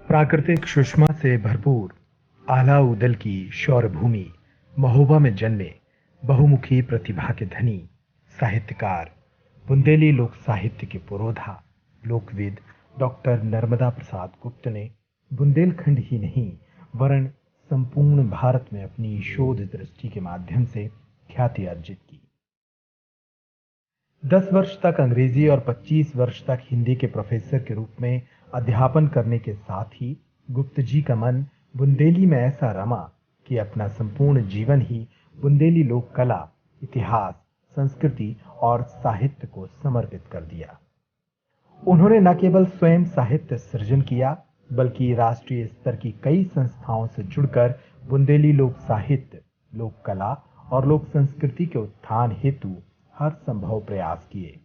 प्राकृतिक सुषमा से भरपूर आलाउदल की शौर्य भूमि महोबा में जन्मे बहुमुखी प्रतिभा के धनी साहित्यकार बुंदेली लोक साहित्य के पुरोधा लोकविद डॉक्टर नर्मदा प्रसाद गुप्त ने बुंदेलखंड ही नहीं वरन संपूर्ण भारत में अपनी शोध दृष्टि के माध्यम से ख्याति अर्जित की। 10 वर्ष तक अंग्रेजी और 25 वर्ष तक हिंदी के प्रोफेसर के रूप में अध्यापन करने के साथ ही गुप्त जी का मन बुंदेली में ऐसा रमा कि अपना संपूर्ण जीवन ही बुंदेली लोक कला, इतिहास, संस्कृति और साहित्य को समर्पित कर दिया। उन्होंने न केवल स्वयं साहित्य सृजन किया बल्कि राष्ट्रीय स्तर की कई संस्थाओं से जुड़कर बुंदेली लोक साहित्य, लोक कला और लोक संस्कृति के उत्थान हेतु हर संभव प्रयास किए।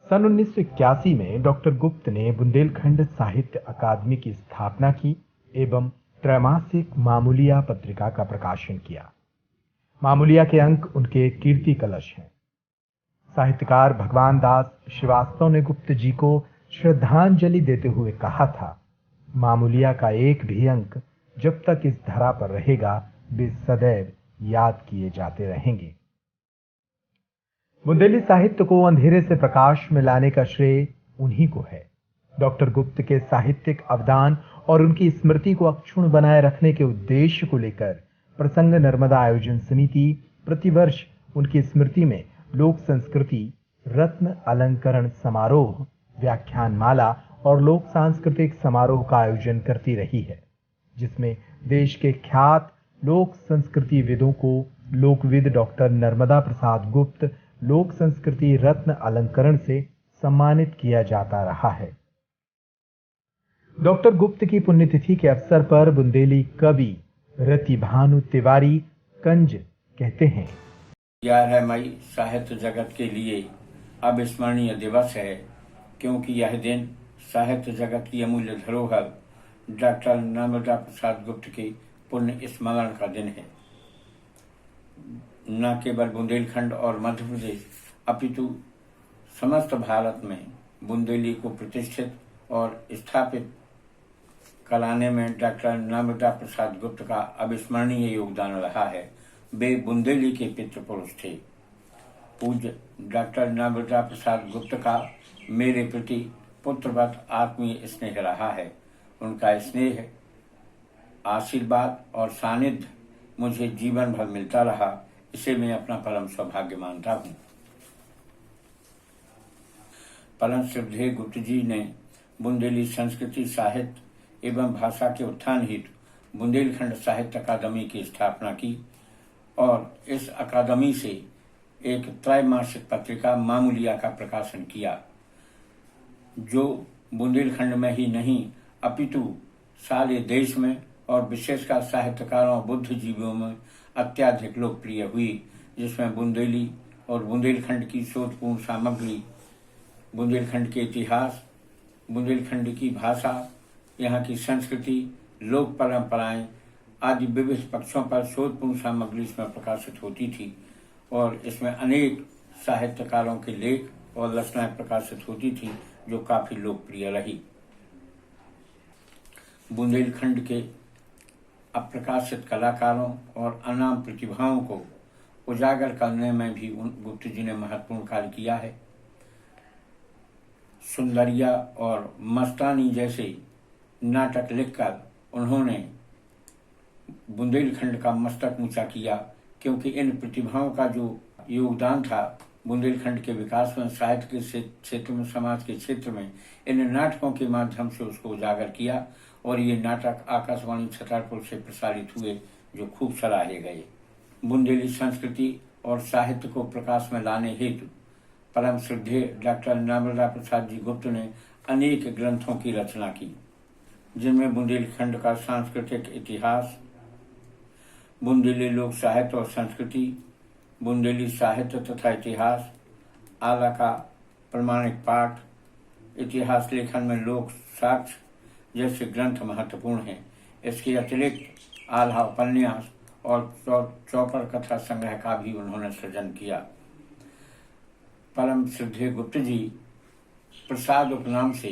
सन 1981 में डॉक्टर गुप्त ने बुंदेलखंड साहित्य अकादमी की स्थापना की एवं त्रैमासिक मामूलिया पत्रिका का प्रकाशन किया। मामूलिया के अंक उनके कीर्ति कलश हैं। साहित्यकार भगवान दास श्रीवास्तव ने गुप्त जी को श्रद्धांजलि देते हुए कहा था, मामूलिया का एक भी अंक जब तक इस धरा पर रहेगा वे सदैव याद किए जाते रहेंगे। बुंदेली साहित्य को अंधेरे से प्रकाश में लाने का श्रेय उन्हीं को है। डॉक्टर गुप्त के साहित्यिक अवदान और उनकी स्मृति को अक्षुण्ण बनाए रखने के उद्देश्य को लेकर प्रसंग नर्मदा आयोजन समिति प्रतिवर्ष उनकी स्मृति में लोक संस्कृति रत्न अलंकरण समारोह, व्याख्यानमाला और लोक सांस्कृतिक समारोह का आयोजन करती रही है, जिसमें देश के ख्यात लोक संस्कृति विदों को लोकविद डॉक्टर नर्मदा प्रसाद गुप्त लोक संस्कृति रत्न अलंकरण से सम्मानित किया जाता रहा है। डॉक्टर गुप्त की पुण्यतिथि के अवसर पर बुंदेली कवि रति भानु तिवारी कंज कहते हैं, 11 मई साहित्य जगत के लिए अविस्मरणीय दिवस है, क्योंकि यह दिन साहित्य जगत की अमूल्य धरोहर डॉक्टर नर्मदा प्रसाद गुप्त के पुण्य स्मरण का दिन है। न केवल बुंदेलखंड और मध्य प्रदेश अपितु समस्त भारत में बुंदेली को प्रतिष्ठित और स्थापित कराने में डॉक्टर नर्मदा प्रसाद गुप्त का अविस्मरणीय योगदान रहा है। वे बुंदेली के पितृपुरुष थे। पूज्य डॉक्टर नर्मदा प्रसाद गुप्त का मेरे प्रति पुत्रवत आत्मीय स्नेह रहा है। उनका स्नेह, आशीर्वाद और सानिध्य मुझे जीवन भर मिलता रहा, इसे मैं अपना परम सौभाग्य मानता हूँ। परम श्रद्धेय गुप्त जी ने बुंदेली संस्कृति, साहित्य एवं भाषा के उत्थान हेतु बुंदेलखंड साहित्य अकादमी की स्थापना की और इस अकादमी से एक त्रैमासिक पत्रिका मामूलिया का प्रकाशन किया, जो बुंदेलखंड में ही नहीं अपितु सारे देश में और विशेषकर साहित्यकारों बुद्धिजीवियों में अत्यधिक लोकप्रिय हुई, जिसमें बुंदेली और बुंदेलखंड की शोधपूर्ण सामग्री, बुंदेलखंड के इतिहास, बुंदेलखंड की भाषा, यहाँ की संस्कृति, लोक परंपराएं आदि विविध पक्षों पर शोधपूर्ण सामग्री इसमें प्रकाशित होती थी और इसमें अनेक साहित्यकारों के लेख और रचनाएं प्रकाशित होती थी, जो काफी लोकप्रिय रही। बुंदेलखंड के अप्रकाशित कलाकारों और अनाम प्रतिभाओं को उजागर करने में भी गुप्त जी ने महत्वपूर्ण कार्य किया है। सुंदरिया और मस्तानी जैसे नाटक लिखकर उन्होंने बुंदेलखंड का मस्तक ऊंचा किया, क्योंकि इन प्रतिभाओं का जो योगदान था बुंदेलखंड के विकास में, साहित्य के क्षेत्र में, समाज के क्षेत्र में, इन नाटकों के माध्यम से उसको उजागर किया और ये नाटक आकाशवाणी छतरपुर से प्रसारित हुए, जो खूब सराहे गए। बुंदेली संस्कृति और साहित्य को प्रकाश में लाने हेतु परम श्रद्धेय डॉक्टर नर्मदा प्रसाद जी गुप्त ने अनेक ग्रंथों की रचना की, जिनमें बुंदेलखंड का सांस्कृतिक इतिहास, बुंदेली लोक साहित्य और संस्कृति, बुंदेली साहित्य तथा इतिहास, आला का प्रमाणिक पाठ, इतिहास लेखन में लोक साक्ष्य जैसे ग्रंथ महत्वपूर्ण हैं। इसके अतिरिक्त आला उपन्यास और चौपर कथा संग्रह का भी उन्होंने सृजन किया। परम श्रद्धेय गुप्त जी प्रसाद उपनाम से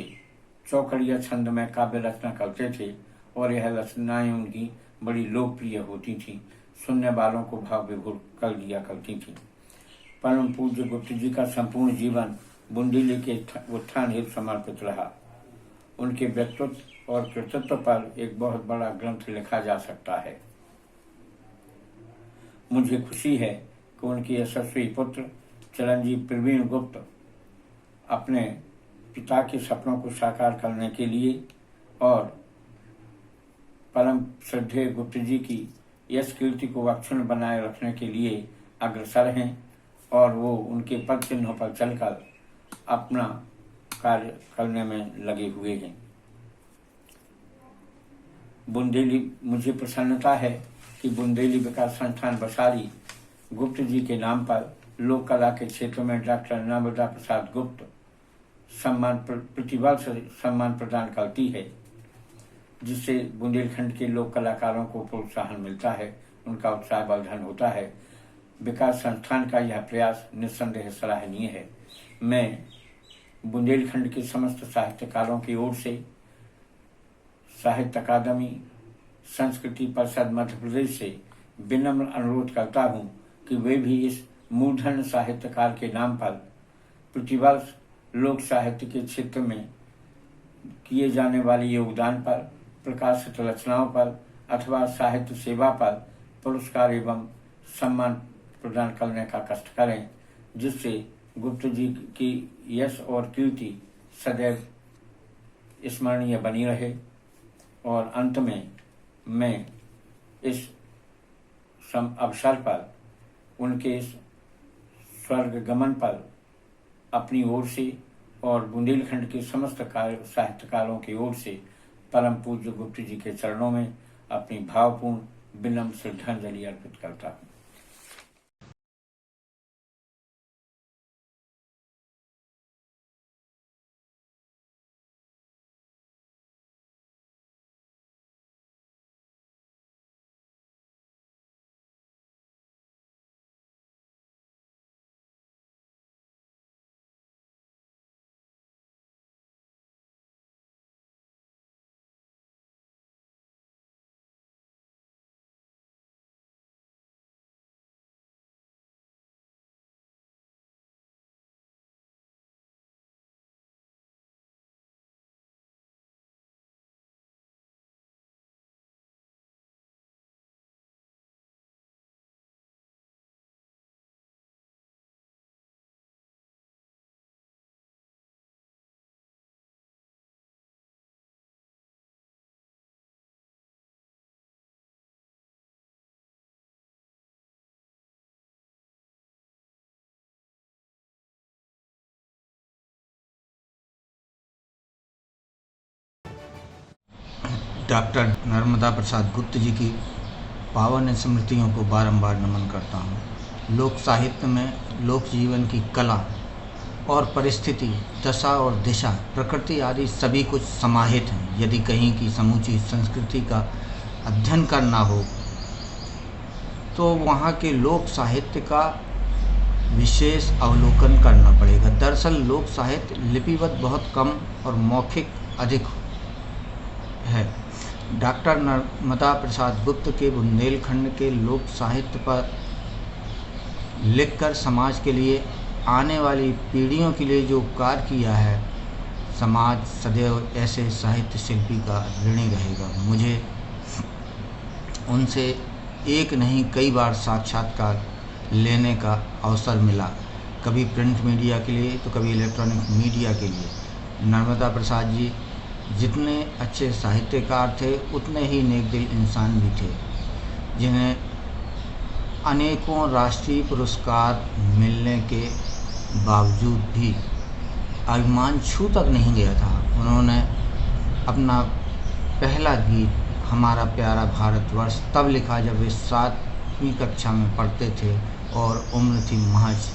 चौकड़िया छंद में काव्य रचना करते थे और यह रचनाएं उनकी बड़ी लोकप्रिय होती थीं, सुनने वालों को भाव विभोर कर दिया करती थीं। परम पूज्य गुप्त जी का संपूर्ण जीवन बुंदेली के उत्थान हेतु समर्पित रहा। उनके व्यक्तित्व और कृतित्व पर एक बहुत बड़ा ग्रंथ लिखा जा सकता है। मुझे खुशी है कि उनके यशस्वी पुत्र चिरंजीव प्रवीण गुप्त अपने पिता के सपनों को साकार करने के लिए और परम श्रद्धेय गुप्त जी की यश कीर्ति को अक्षुण्ण बनाए रखने के लिए अग्रसर हैं और वो उनके पद चिन्हों पर चलकर अपना कार्य करने में लगे हुए हैं। बुंदेली मुझे प्रसन्नता है कि बुंदेली विकास संस्थान बसारी गुप्त जी के नाम पर लोक कला के क्षेत्र में डॉक्टर नर्मदा प्रसाद गुप्त प्रतिभा से सम्मान प्रदान करती है, जिससे बुंदेलखंड के लोक कलाकारों को प्रोत्साहन मिलता है, उनका उत्साह वर्धन होता है। विकास संस्थान का यह प्रयास निस्संदेह सराहनीय है। मैं बुंदेलखंड के समस्त साहित्यकारों की ओर से साहित्य अकादमी संस्कृति परिषद मध्य प्रदेश से विनम्र अनुरोध करता हूँ कि वे भी इस मूर्धन्य साहित्यकार के नाम पर प्रतिवर्ष लोक साहित्य के क्षेत्र में किए जाने वाले योगदान पर, प्रकाशित रचनाओं पर अथवा साहित्य सेवा पर पुरस्कार एवं सम्मान प्रदान करने का कष्ट करें, जिससे गुप्त जी की यश और कीर्ति सदैव स्मरणीय बनी रहे। और अंत में मैं इस अवसर पर उनके स्वर्ग गमन पर अपनी ओर से और बुंदेलखंड के समस्त साहित्यकारों की ओर से परम पूज्य गुप्त जी के चरणों में अपनी भावपूर्ण विनम्र श्रद्धांजलि अर्पित करता हूँ। डॉक्टर नर्मदा प्रसाद गुप्त जी की पावन स्मृतियों को बारंबार नमन करता हूँ। लोक साहित्य में लोक जीवन की कला और परिस्थिति, दशा और दिशा, प्रकृति आदि सभी कुछ समाहित हैं। यदि कहीं की समूची संस्कृति का अध्ययन करना हो तो वहाँ के लोक साहित्य का विशेष अवलोकन करना पड़ेगा। दरअसल लोक साहित्य लिपिबद्ध बहुत कम और मौखिक अधिक है। डॉक्टर नर्मदा प्रसाद गुप्त के बुंदेलखंड के लोक साहित्य पर लिखकर समाज के लिए, आने वाली पीढ़ियों के लिए जो उपकार किया है, समाज सदैव ऐसे साहित्य शिल्पी का ऋणी रहेगा। मुझे उनसे एक नहीं कई बार साक्षात्कार लेने का अवसर मिला, कभी प्रिंट मीडिया के लिए तो कभी इलेक्ट्रॉनिक मीडिया के लिए। नर्मदा प्रसाद जी जितने अच्छे साहित्यकार थे उतने ही नेकदिल इंसान भी थे, जिन्हें अनेकों राष्ट्रीय पुरस्कार मिलने के बावजूद भी अभिमान छू तक नहीं गया था। उन्होंने अपना पहला गीत हमारा प्यारा भारतवर्ष तब लिखा जब वे 7वीं कक्षा में पढ़ते थे और उम्र थी महज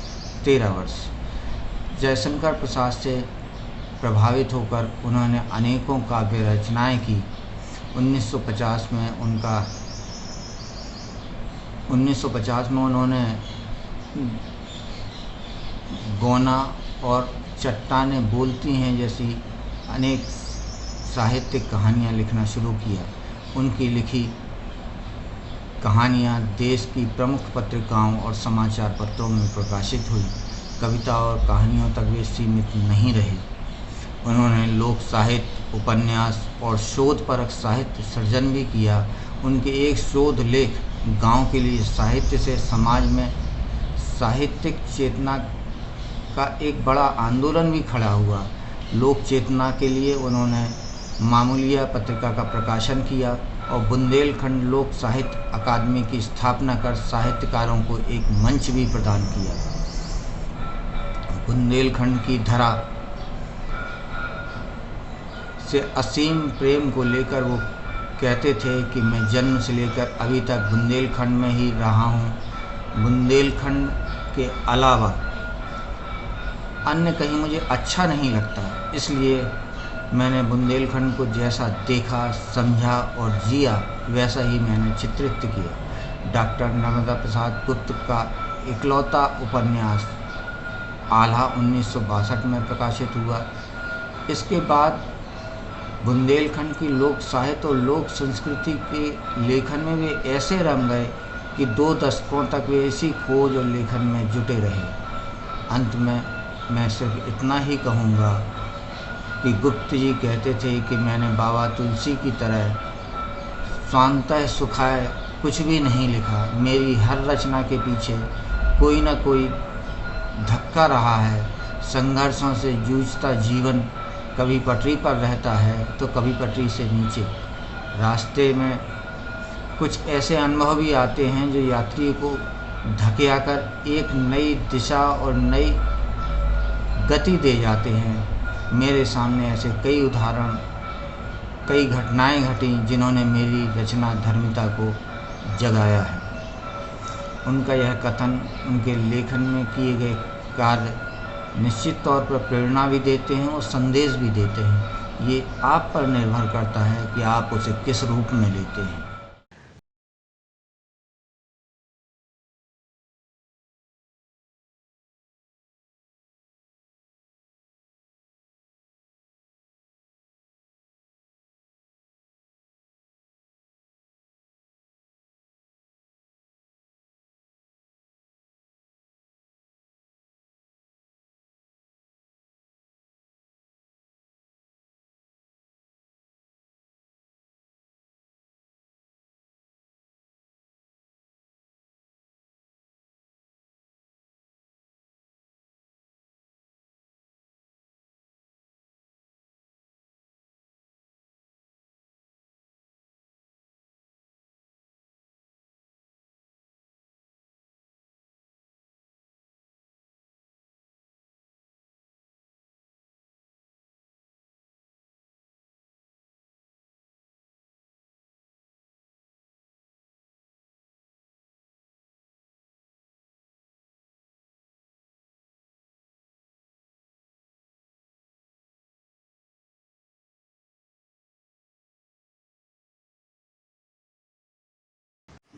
13 वर्ष। जयशंकर प्रसाद से प्रभावित होकर उन्होंने अनेकों काव्य रचनाएं की। 1950 में उन्होंने गौना और चट्टानें बोलती हैं जैसी अनेक साहित्यिक कहानियाँ लिखना शुरू किया। उनकी लिखी कहानियाँ देश की प्रमुख पत्रिकाओं और समाचार पत्रों में प्रकाशित हुई। कविता और कहानियों तक वे सीमित नहीं रहे। उन्होंने लोक साहित्य, उपन्यास और शोधपरक साहित्य सृजन भी किया। उनके एक शोध लेख गांव के लिए साहित्य से समाज में साहित्यिक चेतना का एक बड़ा आंदोलन भी खड़ा हुआ। लोक चेतना के लिए उन्होंने मामूलिया पत्रिका का प्रकाशन किया और बुंदेलखंड लोक साहित्य अकादमी की स्थापना कर साहित्यकारों को एक मंच भी प्रदान किया। बुंदेलखंड की धरा से असीम प्रेम को लेकर वो कहते थे कि मैं जन्म से लेकर अभी तक बुंदेलखंड में ही रहा हूँ। बुंदेलखंड के अलावा अन्य कहीं मुझे अच्छा नहीं लगता, इसलिए मैंने बुंदेलखंड को जैसा देखा, समझा और जिया वैसा ही मैंने चित्रित किया। डॉक्टर नर्मदा प्रसाद गुप्त का इकलौता उपन्यास आल्हा 1962 में प्रकाशित हुआ। इसके बाद बुंदेलखंड की लोक साहित्य और लोक संस्कृति के लेखन में वे ऐसे रम गए कि 2 दशकों तक वे इसी खोज और लेखन में जुटे रहे। अंत में मैं सिर्फ इतना ही कहूँगा कि गुप्त जी कहते थे कि मैंने बाबा तुलसी की तरह स्वांतः सुखाय कुछ भी नहीं लिखा। मेरी हर रचना के पीछे कोई न कोई धक्का रहा है। संघर्षों से जूझता जीवन कभी पटरी पर रहता है तो कभी पटरी से नीचे। रास्ते में कुछ ऐसे अनुभव भी आते हैं जो यात्री को धकेलकर एक नई दिशा और नई गति दे जाते हैं। मेरे सामने ऐसे कई उदाहरण, कई घटनाएं घटी जिन्होंने मेरी रचना धर्मिता को जगाया है। उनका यह कथन, उनके लेखन में किए गए कार्य निश्चित तौर पर प्रेरणा भी देते हैं और संदेश भी देते हैं। ये आप पर निर्भर करता है कि आप उसे किस रूप में लेते हैं।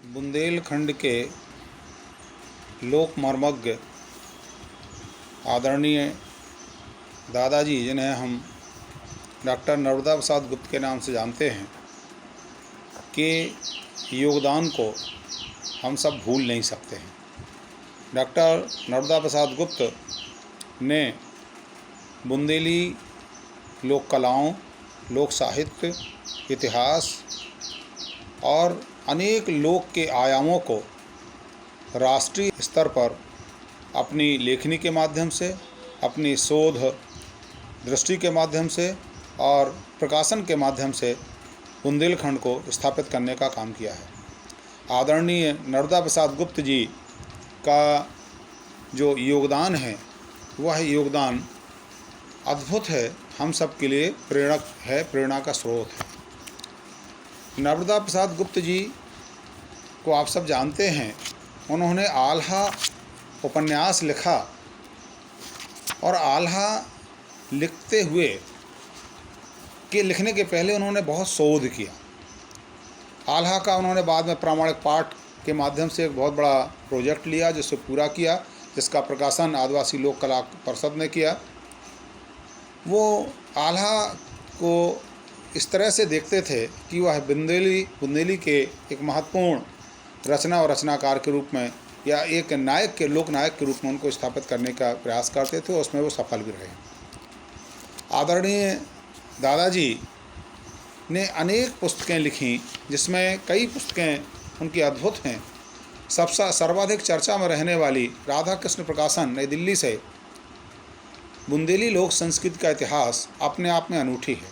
बुंदेलखंड के लोक मर्मज्ञ आदरणीय दादाजी, जिन्हें हम डॉक्टर नर्मदा प्रसाद गुप्त के नाम से जानते हैं, के योगदान को हम सब भूल नहीं सकते हैं। डॉक्टर नर्मदा प्रसाद गुप्त ने बुंदेली लोक कलाओं, लोक साहित्य, इतिहास और अनेक लोक के आयामों को राष्ट्रीय स्तर पर अपनी लेखनी के माध्यम से, अपनी शोध दृष्टि के माध्यम से और प्रकाशन के माध्यम से बुंदेलखंड को स्थापित करने का काम किया है। आदरणीय नर्मदा प्रसाद गुप्त जी का जो योगदान है, वह योगदान अद्भुत है, हम सब के लिए प्रेरक है, प्रेरणा का स्रोत है। नर्मदा प्रसाद गुप्त जी को आप सब जानते हैं। उन्होंने आल्हा उपन्यास लिखा और आल्हा लिखते हुए के लिखने के पहले उन्होंने बहुत शोध किया। आल्हा का उन्होंने बाद में प्रामाणिक पाठ के माध्यम से एक बहुत बड़ा प्रोजेक्ट लिया, जिससे पूरा किया, जिसका प्रकाशन आदिवासी लोक कला परिषद ने किया। वो आल्हा को इस तरह से देखते थे कि वह बुंदेली के एक महत्वपूर्ण रचना और रचनाकार के रूप में या एक नायक के लोक नायक के रूप में उनको स्थापित करने का प्रयास करते थे, उसमें वो सफल भी रहे। आदरणीय दादाजी ने अनेक पुस्तकें लिखी, जिसमें कई पुस्तकें उनकी अद्भुत हैं। सबसे सर्वाधिक चर्चा में रहने वाली राधा कृष्ण प्रकाशन नई दिल्ली से बुंदेली लोक संस्कृति का इतिहास अपने आप में अनूठी है।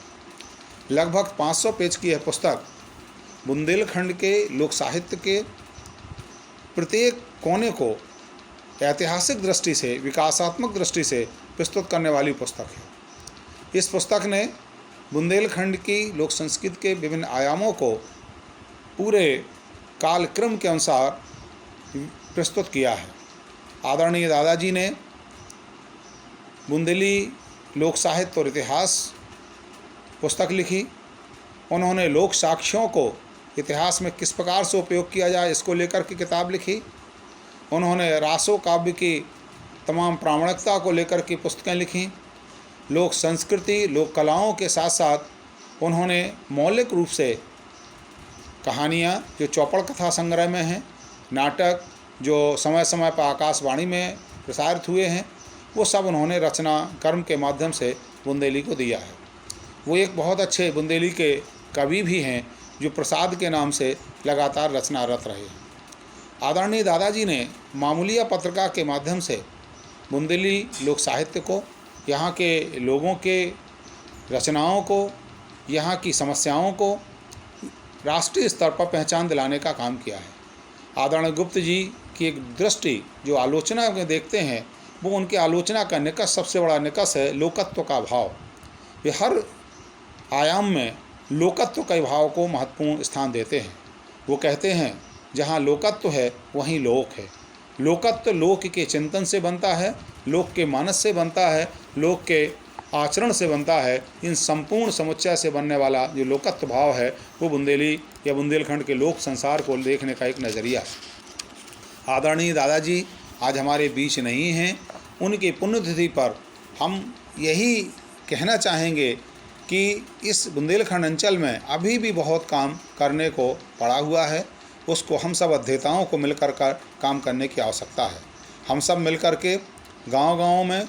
लगभग 500 पेज की यह पुस्तक बुंदेलखंड के लोक साहित्य के प्रत्येक कोने को ऐतिहासिक दृष्टि से, विकासात्मक दृष्टि से प्रस्तुत करने वाली पुस्तक है। इस पुस्तक ने बुंदेलखंड की लोक संस्कृति के विभिन्न आयामों को पूरे कालक्रम के अनुसार प्रस्तुत किया है। आदरणीय दादाजी ने बुंदेली लोक साहित्य और इतिहास पुस्तक लिखी। उन्होंने लोक साक्ष्यों को इतिहास में किस प्रकार से उपयोग किया जाए, इसको लेकर के किताब लिखी। उन्होंने रासो काव्य की तमाम प्रामाणिकता को लेकर के पुस्तकें लिखीं। लोक संस्कृति, लोक कलाओं के साथ साथ उन्होंने मौलिक रूप से कहानियाँ जो चौपड़ कथा संग्रह में हैं, नाटक जो समय समय पर आकाशवाणी में प्रसारित हुए हैं, वो सब उन्होंने रचना कर्म के माध्यम से बुंदेली को दिया है। वो एक बहुत अच्छे बुंदेली के कवि भी हैं, जो प्रसाद के नाम से लगातार रचनारत रहे हैं। आदरणीय दादाजी ने मामूलिया पत्रिका के माध्यम से बुंदेली लोक साहित्य को, यहाँ के लोगों के रचनाओं को, यहाँ की समस्याओं को राष्ट्रीय स्तर पर पहचान दिलाने का काम किया है। आदरणीय गुप्त जी की एक दृष्टि जो आलोचना में देखते हैं, वो उनकी आलोचना का निकष, सबसे बड़ा निकष है लोकत्व का भाव। वे हर आयाम में लोकत्व के भाव को महत्वपूर्ण स्थान देते हैं। वो कहते हैं जहाँ लोकत्व है वहीं लोक है। लोकत्व लोक के चिंतन से बनता है, लोक के मानस से बनता है, लोक के आचरण से बनता है। इन संपूर्ण समुच्चय से बनने वाला जो लोकत्व भाव है, वो बुंदेली या बुंदेलखंड के लोक संसार को देखने का एक नज़रिया है। आदरणीय दादाजी आज हमारे बीच नहीं हैं। उनकी पुण्यतिथि पर हम यही कहना चाहेंगे कि इस बुंदेलखंड अंचल में अभी भी बहुत काम करने को पड़ा हुआ है। उसको हम सब अध्येताओं को मिलकर काम करने की आवश्यकता है। हम सब मिलकर के गांव-गांव में,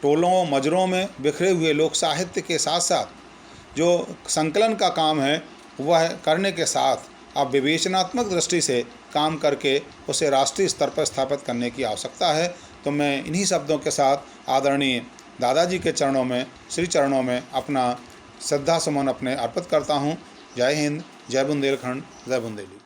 टोलों मजरों में बिखरे हुए लोक साहित्य के साथ साथ जो संकलन का काम है, वह करने के साथ अब विवेचनात्मक दृष्टि से काम करके उसे राष्ट्रीय स्तर पर स्थापित करने की आवश्यकता है। तो मैं इन्हीं शब्दों के साथ आदरणीय दादाजी के चरणों में, श्री चरणों में अपना श्रद्धा सुमन अपने अर्पित करता हूँ। जय हिंद, जय बुंदेलखंड, जय बुंदेली।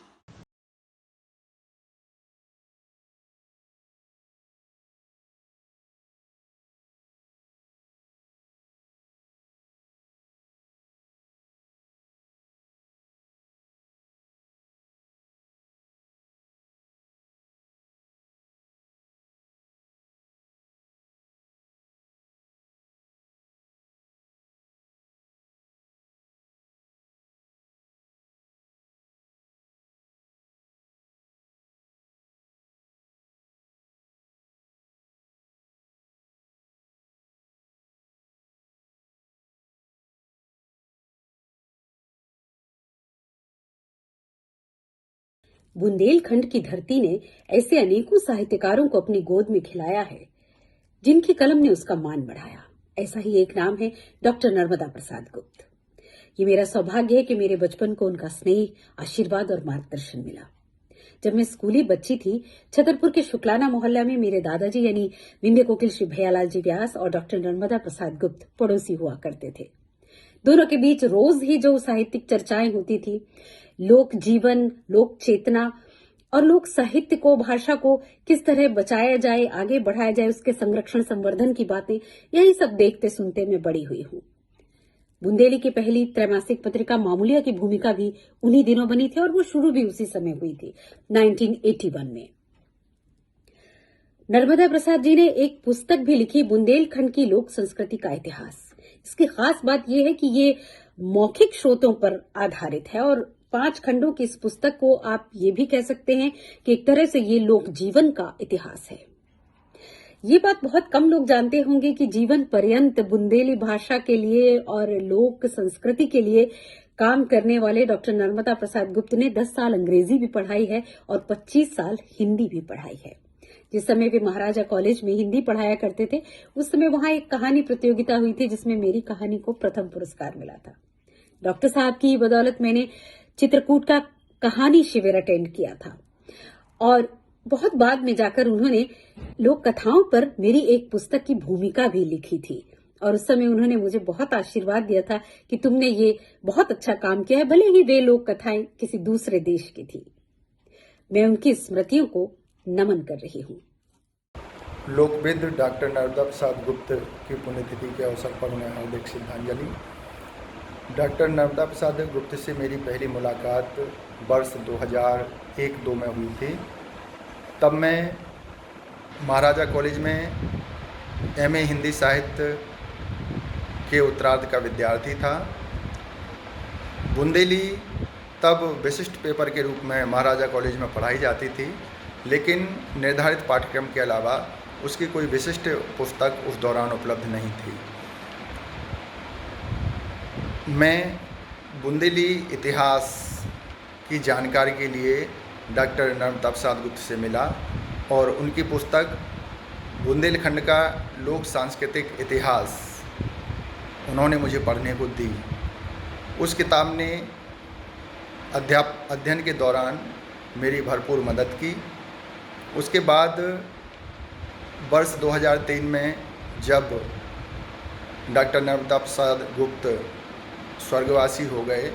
बुंदेलखंड की धरती ने ऐसे अनेकों साहित्यकारों को अपनी गोद में खिलाया है, जिनकी कलम ने उसका मान बढ़ाया। ऐसा ही एक नाम है डॉक्टर नर्मदा प्रसाद गुप्त। ये मेरा सौभाग्य है कि मेरे बचपन को उनका स्नेह, आशीर्वाद और मार्गदर्शन मिला। जब मैं स्कूली बच्ची थी, छतरपुर के शुक्लाना मोहल्ला में मेरे दादाजी यानी विंध्य कोकिल श्री भैयालाल जी व्यास और डॉक्टर नर्मदा प्रसाद गुप्त पड़ोसी हुआ करते थे। दोनों के बीच रोज ही जो साहित्यिक चर्चाएं होती थी, लोक जीवन, लोक चेतना और लोक साहित्य को, भाषा को किस तरह बचाया जाए, आगे बढ़ाया जाए, उसके संरक्षण संवर्धन की बातें, यही सब देखते सुनते मैं बड़ी हुई हूँ। बुंदेली की पहली त्रैमासिक पत्रिका मामूलिया की भूमिका भी उन्हीं दिनों बनी थी और वो शुरू भी उसी समय हुई थी, 1981 में। नर्मदा प्रसाद जी ने एक पुस्तक भी लिखी, बुंदेलखंड की लोक संस्कृति का इतिहास। इसकी खास बात यह है कि ये मौखिक स्रोतों पर आधारित है और 5 खंडों की इस पुस्तक को आप ये भी कह सकते हैं कि एक तरह से ये लोक जीवन का इतिहास है। ये बात बहुत कम लोग जानते होंगे कि जीवन पर्यंत बुंदेली भाषा के लिए और लोक संस्कृति के लिए काम करने वाले डॉक्टर नर्मदा प्रसाद गुप्त ने 10 साल अंग्रेजी भी पढ़ाई है और 25 साल हिंदी भी पढ़ाई है। जिस समय वे महाराजा कॉलेज में हिंदी पढ़ाया करते थे, उस समय वहां एक कहानी प्रतियोगिता हुई थी जिसमें मेरी कहानी को प्रथम पुरस्कार मिला था। डॉक्टर साहब की बदौलत मैंने चित्रकूट का कहानी शिविर अटेंड किया था और बहुत बाद में जाकर उन्होंने लोक कथाओं पर मेरी एक पुस्तक की भूमिका भी लिखी थी और उस समय उन्होंने मुझे बहुत आशीर्वाद दिया था कि तुमने ये बहुत अच्छा काम किया है, भले ही वे लोक कथाएं किसी दूसरे देश की थी। मैं उनकी स्मृतियों को नमन कर रही हूँ। लोकविद डॉक्टर नर्मदा प्रसाद गुप्त की पुण्यतिथि के अवसर पर उन्हें हार्दिक श्रद्धांजलि। डॉक्टर नर्मदा प्रसाद गुप्त से मेरी पहली मुलाकात वर्ष 2001-2 में हुई थी। तब मैं महाराजा कॉलेज में एमए हिंदी साहित्य के उत्तरार्ध का विद्यार्थी था। बुंदेली तब विशिष्ट पेपर के रूप में महाराजा कॉलेज में पढ़ाई जाती थी, लेकिन निर्धारित पाठ्यक्रम के अलावा उसकी कोई विशिष्ट पुस्तक उस दौरान उपलब्ध नहीं थी। मैं बुंदेली इतिहास की जानकारी के लिए डॉक्टर नर्मदा प्रसाद गुप्त से मिला और उनकी पुस्तक बुंदेलखंड का लोक सांस्कृतिक इतिहास उन्होंने मुझे पढ़ने को दी। उस किताब ने अध्ययन के दौरान मेरी भरपूर मदद की। उसके बाद वर्ष 2003 में जब डॉक्टर नर्मदा प्रसाद गुप्त स्वर्गवासी हो गए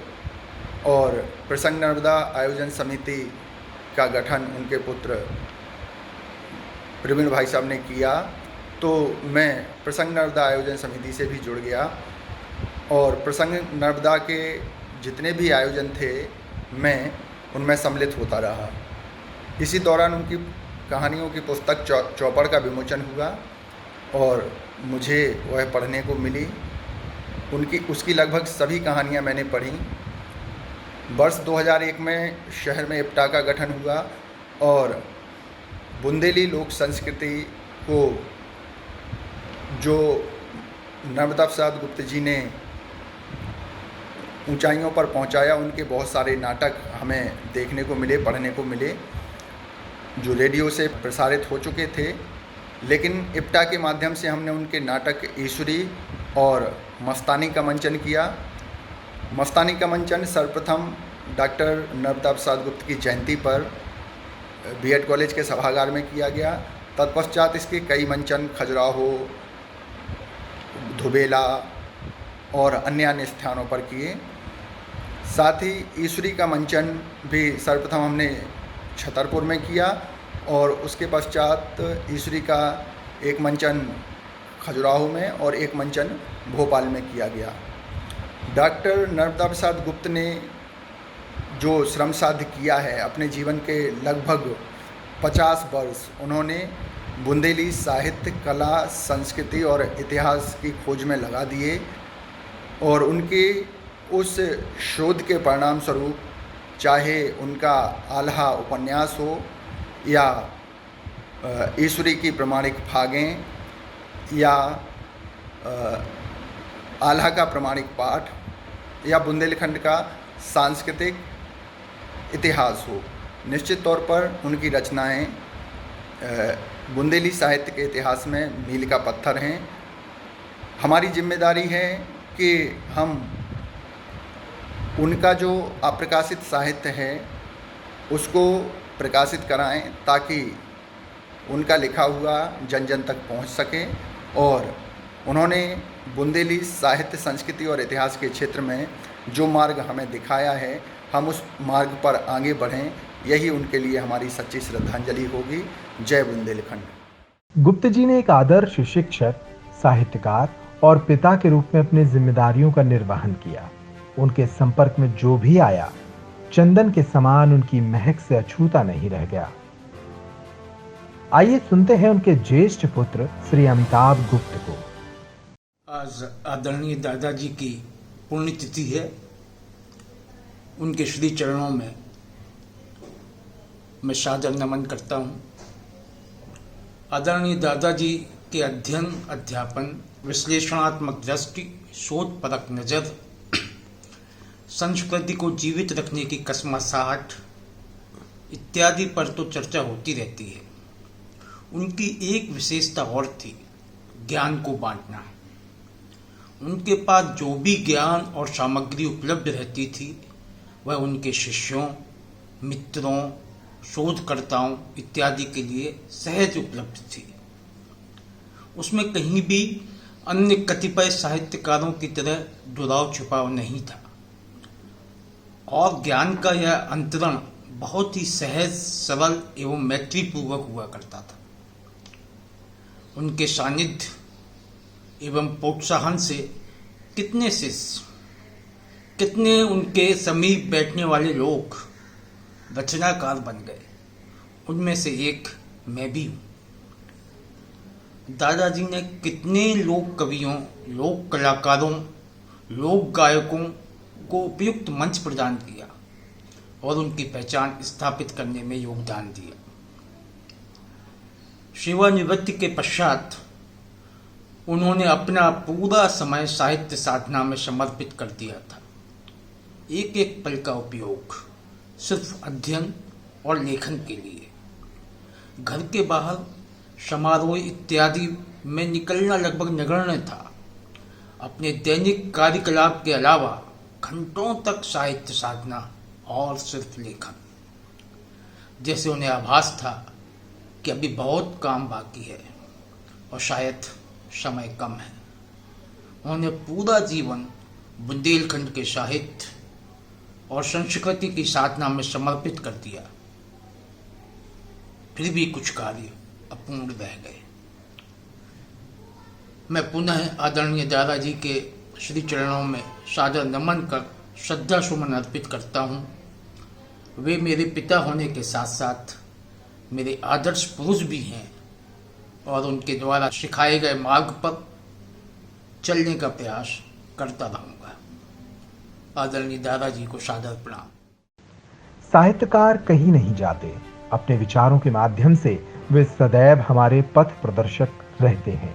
और प्रसंग नर्मदा आयोजन समिति का गठन उनके पुत्र प्रवीण भाई साहब ने किया, तो मैं प्रसंग नर्मदा आयोजन समिति से भी जुड़ गया और प्रसंग नर्मदा के जितने भी आयोजन थे मैं उनमें सम्मिलित होता रहा। इसी दौरान उनकी कहानियों की पुस्तक चौपड़ का विमोचन हुआ और मुझे वह पढ़ने को मिली। उसकी लगभग सभी कहानियां मैंने पढ़ी। वर्ष 2001 में शहर में इप्टा का गठन हुआ और बुंदेली लोक संस्कृति को जो नर्मदा प्रसाद गुप्त जी ने ऊंचाइयों पर पहुंचाया, उनके बहुत सारे नाटक हमें देखने को मिले, पढ़ने को मिले, जो रेडियो से प्रसारित हो चुके थे। लेकिन इप्टा के माध्यम से हमने उनके नाटक ईश्वरी और मस्तानी का मंचन किया। मस्तानी का मंचन सर्वप्रथम डॉक्टर नर्मदा प्रसाद गुप्त की जयंती पर बीएड कॉलेज के सभागार में किया गया। तत्पश्चात इसके कई मंचन खजुराहो, धुबेला और अन्य स्थानों पर किए। साथ ही ईश्वरी का मंचन भी सर्वप्रथम हमने छतरपुर में किया और उसके पश्चात ईश्वरी का एक मंचन खजुराहो में और एक मंचन भोपाल में किया गया। डॉक्टर नर्मदा प्रसाद गुप्त ने जो श्रम साध्य किया है, अपने जीवन के लगभग 50 वर्ष उन्होंने बुंदेली साहित्य, कला, संस्कृति और इतिहास की खोज में लगा दिए और उनके उस शोध के परिणाम स्वरूप, चाहे उनका आल्हा उपन्यास हो या ईश्वरी की प्रमाणिक फागें या आल्हा का प्रमाणिक पाठ या बुंदेलखंड का सांस्कृतिक इतिहास हो, निश्चित तौर पर उनकी रचनाएं बुंदेली साहित्य के इतिहास में मील का पत्थर हैं। हमारी जिम्मेदारी है कि हम उनका जो अप्रकाशित साहित्य है उसको प्रकाशित कराएं ताकि उनका लिखा हुआ जन जन तक पहुंच सके और उन्होंने बुंदेली साहित्य, संस्कृति और इतिहास के क्षेत्र में जो मार्ग हमें दिखाया है, हम उस मार्ग पर आगे बढ़ें। यही उनके लिए हमारी सच्ची श्रद्धांजलि होगी। जय बुंदेलखंड। गुप्त जी ने एक आदर्श शिक्षक, साहित्यकार और पिता के रूप में अपनी जिम्मेदारियों का निर्वहन किया। उनके संपर्क में जो भी आया, चंदन के समान उनकी महक से अछूता नहीं रह गया। आइए सुनते हैं उनके ज्येष्ठ पुत्र श्री अमिताभ गुप्त को। आज आदरणीय दादाजी की पुण्यतिथि है। उनके श्री चरणों में मैं सादर नमन करता हूँ। आदरणीय दादाजी के अध्ययन, अध्यापन, विश्लेषणात्मक दृष्टि, शोध परक नज़र, संस्कृति को जीवित रखने की कसमासाहट इत्यादि पर तो चर्चा होती रहती है। उनकी एक विशेषता और थी, ज्ञान को बांटना। उनके पास जो भी ज्ञान और सामग्री उपलब्ध रहती थी वह उनके शिष्यों, मित्रों, शोधकर्ताओं इत्यादि के लिए सहज उपलब्ध थी। उसमें कहीं भी अन्य कतिपय साहित्यकारों की तरह दुराव छिपाव नहीं था और ज्ञान का यह अंतरण बहुत ही सहज, सरल एवं मैत्रीपूर्वक हुआ करता था। उनके सानिध्य एवं प्रोत्साहन से कितने शिष्य, कितने उनके समीप बैठने वाले लोग रचनाकार बन गए। उनमें से एक मैं भी हूँ। दादाजी ने कितने लोक कवियों, लोक कलाकारों, लोक गायकों को उपयुक्त मंच प्रदान किया और उनकी पहचान स्थापित करने में योगदान दिया। सेवानिवृत्ति के पश्चात उन्होंने अपना पूरा समय साहित्य साधना में समर्पित कर दिया था। एक एक पल का उपयोग सिर्फ अध्ययन और लेखन के लिए। घर के बाहर समारोह इत्यादि में निकलना लगभग नगण्य था। अपने दैनिक कार्यकलाप के अलावा घंटों तक साहित्य साधना और सिर्फ लेखन। जैसे उन्हें आभास था कि अभी बहुत काम बाकी है और शायद समय कम है। उन्होंने पूरा जीवन बुंदेलखंड के साहित्य और संस्कृति की साधना में समर्पित कर दिया। फिर भी कुछ कार्य अपूर्ण रह गए। मैं पुनः आदरणीय दादाजी के श्री चरणों में सादर नमन कर श्रद्धा सुमन अर्पित करता हूँ। वे मेरे पिता होने के साथ साथ मेरे आदर्श पुरुष भी हैं और उनके द्वारा सिखाए गए मार्ग पर चलने का प्रयास करता रहूँगा। आदरणीय दादाजी को सादर प्रणाम। साहित्यकार कहीं नहीं जाते। अपने विचारों के माध्यम से वे सदैव हमारे पथ प्रदर्शक रहते हैं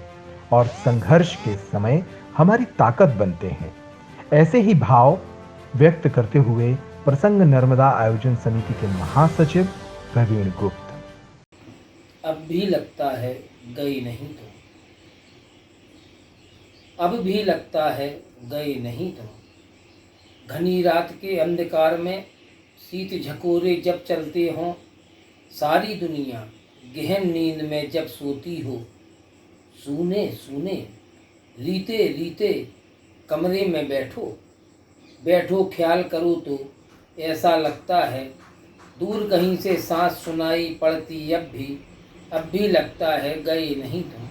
और संघर्ष के समय हमारी ताकत बनते हैं। ऐसे ही भाव व्यक्त करते हुए प्रसंग नर्मदा आयोजन समिति के महासचिव प्रवीण गुप्त। अब भी लगता है गई नहीं तुम, अब भी लगता है गई नहीं तुम। घनी रात के अंधकार में शीत झकोरे जब चलते हों, सारी दुनिया गहन नींद में जब सोती हो, सूने सूने लीते लीते कमरे में बैठो बैठो ख्याल करो तो ऐसा लगता है दूर कहीं से सांस सुनाई पड़ती। अब भी लगता है गए नहीं तुम।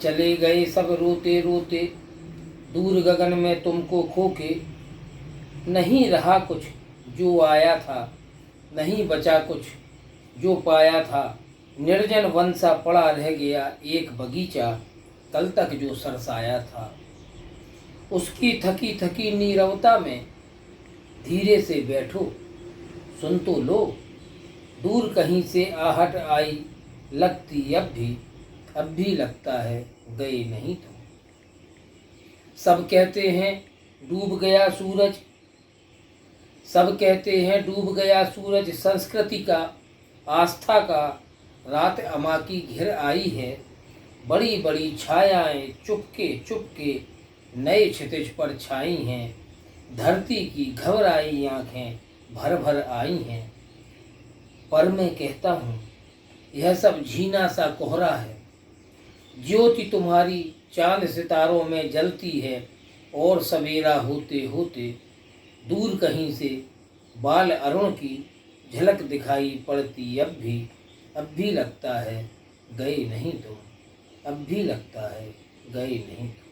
चले गए सब रोते रोते दूर गगन में तुमको खो के। नहीं रहा कुछ जो आया था, नहीं बचा कुछ जो पाया था। निर्जन वन सा पड़ा रह गया एक बगीचा, कल तक जो सरसाया था। उसकी थकी थकी नीरवता में धीरे से बैठो, सुन तो लो। दूर कहीं से आहट आई लगती अब भी लगता है गए नहीं तुम। सब कहते हैं डूब गया सूरज, सब कहते हैं डूब गया सूरज। संस्कृति का, आस्था का रात अमा की घिर आई है। बड़ी बड़ी छायाएं चुपके चुपके नए क्षितिज पर छाई हैं। धरती की घबराई आंखें भर भर आई हैं। पर मैं कहता हूँ यह सब झीना सा कोहरा है। ज्योति तुम्हारी चांद सितारों में जलती है और सवेरा होते होते दूर कहीं से बाल अरुण की झलक दिखाई पड़ती। अब भी लगता है गए नहीं तुम, अब भी लगता है गए नहीं तुम।